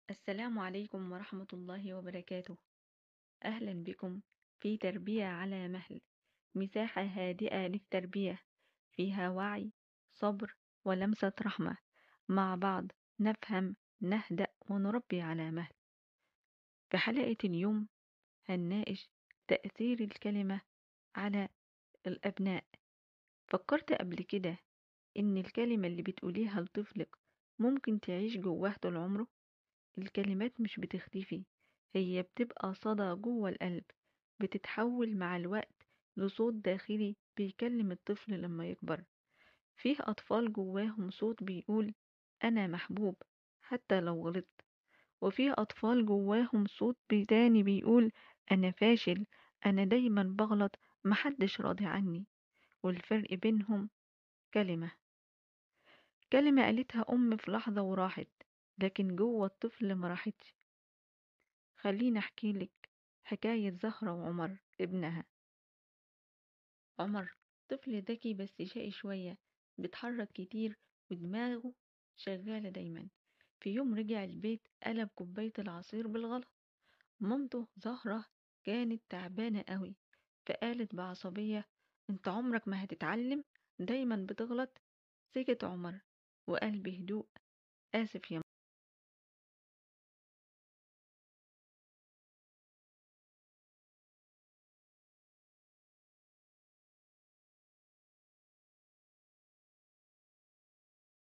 السلام عليكم ورحمة الله وبركاته. أهلا بكم في تربية على مهل، مساحة هادئة للتربية، فيها وعي، صبر، ولمسة رحمة. مع بعض نفهم، نهدأ، ونربي على مهل. في حلقة اليوم هنناقش تأثير الكلمة على الأبناء. فكرت قبل كده إن الكلمة اللي بتقوليها لطفلك ممكن تعيش جواه طول عمره؟ الكلمات مش بتختفي، هي بتبقى صدى جوه القلب، بتتحول مع الوقت لصوت داخلي بيكلم الطفل لما يكبر. فيه أطفال جواهم صوت بيقول أنا محبوب حتى لو غلطت، وفيه أطفال جواهم صوت تاني بيقول أنا فاشل، أنا دايما بغلط، محدش راضي عني. والفرق بينهم كلمة، كلمة قالتها أم في لحظة وراحت، لكن جوه الطفل ما راحتش. خليني أحكي لك حكاية زهرة وعمر ابنها. عمر طفل ذكي بس شقي شوية، بيتحرك كتير ودماغه شغالة دايما. في يوم رجع البيت قلب كوباية العصير بالغلط. مامته زهرة كانت تعبانة قوي، فقالت بعصبية انت عمرك ما هتتعلم، دايما بتغلط. سكت عمر وقال بهدوء آسف يا